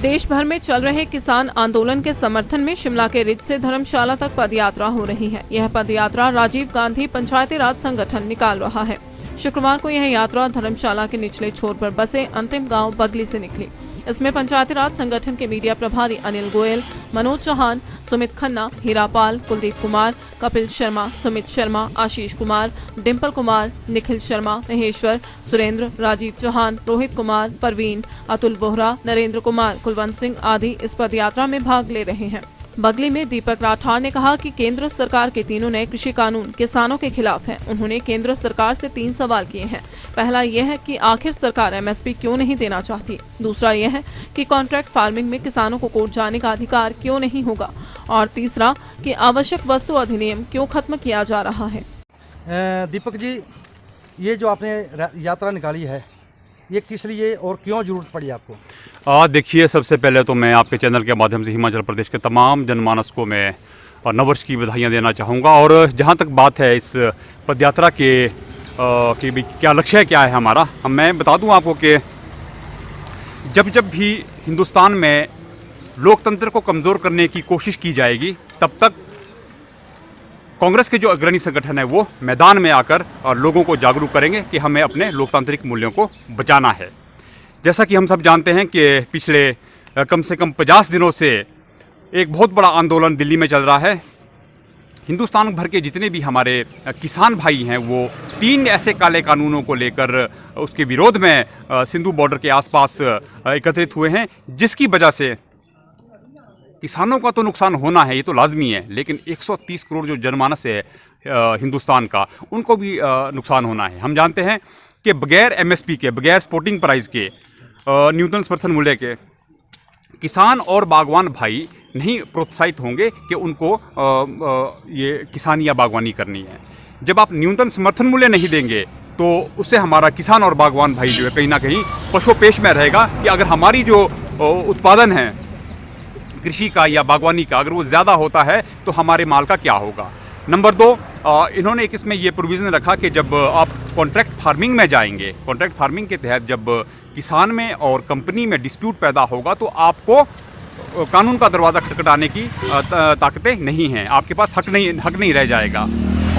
देश भर में चल रहे किसान आंदोलन के समर्थन में शिमला के रिज से धर्मशाला तक पदयात्रा हो रही है। यह पदयात्रा राजीव गांधी पंचायती राज संगठन निकाल रहा है। शुक्रवार को यह यात्रा धर्मशाला के निचले छोर पर बसे अंतिम गांव बगली से निकली। इसमें पंचायती राज संगठन के मीडिया प्रभारी अनिल गोयल, मनोज चौहान, सुमित खन्ना, हीरापाल, कुलदीप कुमार, कपिल शर्मा, सुमित शर्मा, आशीष कुमार, डिम्पल कुमार, निखिल शर्मा, महेश्वर, सुरेंद्र, राजीव चौहान, रोहित कुमार, परवीन, अतुल बोहरा, नरेंद्र कुमार, कुलवंत सिंह आदि इस पदयात्रा में भाग ले रहे हैं। बगली में दीपक राठौर ने कहा कि केंद्र सरकार के तीनों नए कृषि कानून किसानों के खिलाफ हैं। उन्होंने केंद्र सरकार से 3 सवाल किए हैं। पहला यह है कि आखिर सरकार एमएसपी क्यों नहीं देना चाहती। दूसरा यह है कि कॉन्ट्रैक्ट फार्मिंग में किसानों को कोर्ट जाने का अधिकार क्यों नहीं होगा, और तीसरा कि आवश्यक वस्तु अधिनियम क्यों खत्म किया जा रहा है। दीपक जी, ये जो आपने यात्रा निकाली है, ये किस लिए और क्यों जरूरत पड़ी आपको? देखिए, सबसे पहले तो मैं आपके चैनल के माध्यम से हिमाचल प्रदेश के तमाम जनमानस को मैं नववर्ष की बधाइयाँ देना चाहूँगा। और जहाँ तक बात है इस पदयात्रा के कि भी क्या लक्ष्य है, क्या है हमारा, मैं बता दूँ आपको कि जब भी हिंदुस्तान में लोकतंत्र को कमज़ोर करने की कोशिश की जाएगी, तब तक कांग्रेस के जो अग्रणी संगठन है वो मैदान में आकर लोगों को जागरूक करेंगे कि हमें अपने लोकतांत्रिक मूल्यों को बचाना है। जैसा कि हम सब जानते हैं कि पिछले कम से कम 50 दिनों से एक बहुत बड़ा आंदोलन दिल्ली में चल रहा है। हिंदुस्तान भर के जितने भी हमारे किसान भाई हैं वो 3 ऐसे काले कानूनों को लेकर उसके विरोध में सिंधु बॉर्डर के आसपास एकत्रित हुए हैं, जिसकी वजह से किसानों का तो नुकसान होना है, ये तो लाजमी है, लेकिन 130 करोड़ जो जनमानस है हिंदुस्तान का, उनको भी नुकसान होना है। हम जानते हैं कि बगैर एमएसपी के, बगैर सपोर्टिंग प्राइस के, न्यूनतम समर्थन मूल्य के किसान और बागवान भाई नहीं प्रोत्साहित होंगे कि उनको ये किसानी या बागवानी करनी है। जब आप न्यूनतम समर्थन मूल्य नहीं देंगे तो उससे हमारा किसान और बागवान भाई जो है कहीं ना कहीं पशोपेश में रहेगा कि अगर हमारी जो उत्पादन है कृषि का या बागवानी का, अगर वो ज़्यादा होता है तो हमारे माल का क्या होगा। नंबर 2, इन्होंने एक इसमें ये प्रोविज़न रखा कि जब आप कॉन्ट्रैक्ट फार्मिंग में जाएंगे, कॉन्ट्रैक्ट फार्मिंग के तहत जब किसान में और कंपनी में डिस्प्यूट पैदा होगा तो आपको कानून का दरवाज़ा खटखटाने की ताकतें नहीं हैं, आपके पास हक नहीं रह जाएगा।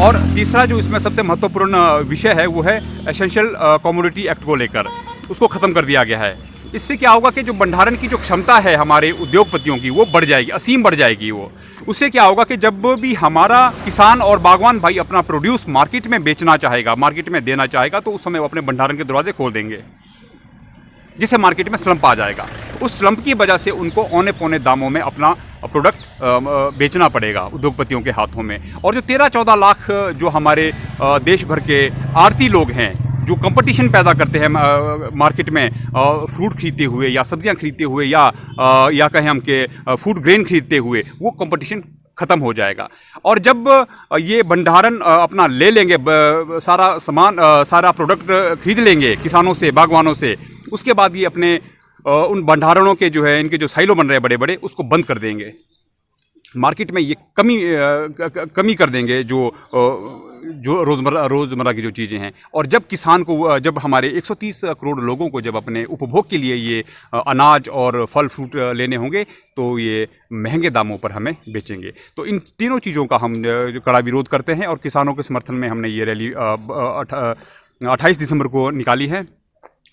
और तीसरा जो इसमें सबसे महत्वपूर्ण विषय है वो है एसेंशियल कमोडिटी एक्ट को लेकर, उसको ख़त्म कर दिया गया है। इससे क्या होगा कि जो भंडारण की जो क्षमता है हमारे उद्योगपतियों की वो बढ़ जाएगी, असीम बढ़ जाएगी वो। उससे क्या होगा कि जब भी हमारा किसान और बागवान भाई अपना प्रोड्यूस मार्केट में बेचना चाहेगा, मार्केट में देना चाहेगा, तो उस समय वो अपने भंडारण के दरवाजे खोल देंगे, जिससे मार्केट में स्लंप आ जाएगा। उस स्लंप की वजह से उनको औने पौने दामों में अपना प्रोडक्ट बेचना पड़ेगा उद्योगपतियों के हाथों में। और जो 13-14 लाख जो हमारे देश भर के आड़ती लोग हैं जो कंपटीशन पैदा करते हैं मार्केट में, फ्रूट खरीदते हुए या सब्जियां खरीदते हुए या कहें हम के फूड ग्रेन खरीदते हुए, वो कंपटीशन ख़त्म हो जाएगा। और जब ये भंडारण अपना ले लेंगे, सारा सामान, सारा प्रोडक्ट खरीद लेंगे किसानों से, बागवानों से, उसके बाद ये अपने उन भंडारणों के जो है, इनके जो साइलो बन रहे हैं बड़े बड़े, उसको बंद कर देंगे। मार्केट में ये कमी कर देंगे जो रोज़मर्रा की जो चीज़ें हैं। और जब किसान को, जब हमारे 130 करोड़ लोगों को जब अपने उपभोग के लिए ये अनाज और फल फ्रूट लेने होंगे तो ये महंगे दामों पर हमें बेचेंगे। तो इन तीनों चीज़ों का हम कड़ा विरोध करते हैं और किसानों के समर्थन में हमने ये रैली 28 दिसंबर को निकाली है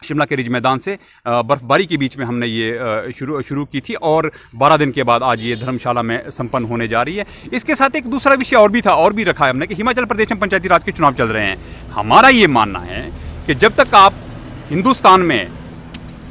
शिमला के रिज मैदान से। बर्फबारी के बीच में हमने ये शुरू की थी और 12 दिन के बाद आज ये धर्मशाला में संपन्न होने जा रही है। इसके साथ एक दूसरा विषय और भी था, और भी रखा है हमने कि हिमाचल प्रदेश में पंचायती राज के चुनाव चल रहे हैं। हमारा ये मानना है कि जब तक आप हिंदुस्तान में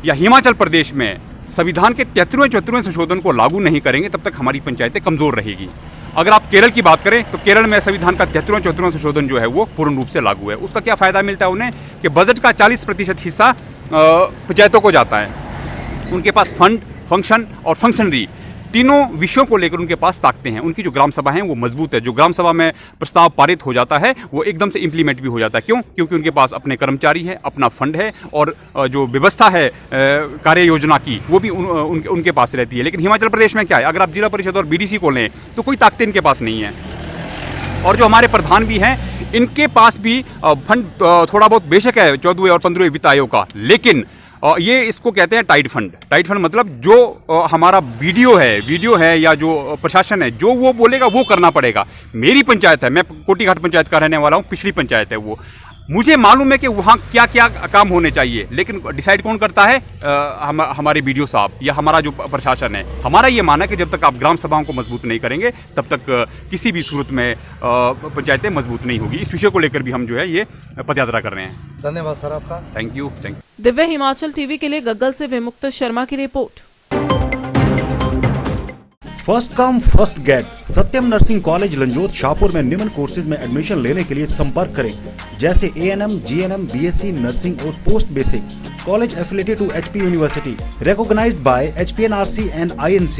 या हिमाचल प्रदेश में संविधान के 73वें संशोधन को लागू नहीं करेंगे तब तक हमारी पंचायतें कमज़ोर रहेगी। अगर आप केरल की बात करें तो केरल में संविधान का 73वां संशोधन जो है वो पूर्ण रूप से लागू है। उसका क्या फ़ायदा मिलता है उन्हें कि बजट का 40% हिस्सा पंचायतों को जाता है। उनके पास फंड, फंक्शन और फंक्शनरी, तीनों विषयों को लेकर उनके पास ताकतें हैं। उनकी जो ग्राम सभा है वो मजबूत है। जो ग्राम सभा में प्रस्ताव पारित हो जाता है वो एकदम से इम्प्लीमेंट भी हो जाता है। क्यों? क्योंकि उनके पास अपने कर्मचारी है, अपना फंड है और जो व्यवस्था है कार्य योजना की वो भी उनके पास रहती है। लेकिन हिमाचल प्रदेश में क्या है, अगर आप जिला परिषद और बीडीसी को लें तो कोई ताकतें इनके पास नहीं है। और जो हमारे प्रधान भी हैं इनके पास भी फंड थोड़ा बहुत बेशक है 14वें और 15वें वित्त आयोग का, लेकिन ये इसको कहते हैं टाइट फंड। टाइट फंड मतलब जो हमारा वीडियो है या जो प्रशासन है जो वो बोलेगा वो करना पड़ेगा। मेरी पंचायत है, मैं कोटीघाट पंचायत का रहने वाला हूँ, पिछली पंचायत है वो, मुझे मालूम है कि वहाँ क्या क्या काम होने चाहिए, लेकिन डिसाइड कौन करता है? हमारे बीडीओ साहब या हमारा जो प्रशासन है। हमारा ये मानना है कि जब तक आप ग्राम सभाओं को मजबूत नहीं करेंगे तब तक किसी भी सूरत में पंचायतें मजबूत नहीं होगी। इस विषय को लेकर भी हम जो है ये पदयात्रा कर रहे हैं। धन्यवाद सर आपका। Thank you. Divya Himachal TV के लिए गग्गल से विमुक्त शर्मा की रिपोर्ट। First come first get Satyam nursing college Lanjot Shahpur में निम्न कोर्सेज में एडमिशन लेने के लिए संपर्क करें, जैसे ANM, GNM, BSc नर्सिंग और post basic. College affiliated to HP university, recognized by HPNRC and INC।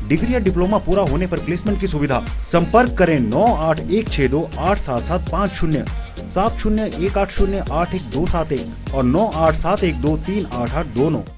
Degree या डिप्लोमा पूरा होने पर प्लेसमेंट की सुविधा। संपर्क करें 9816287750, 7018081271 और 9871238829।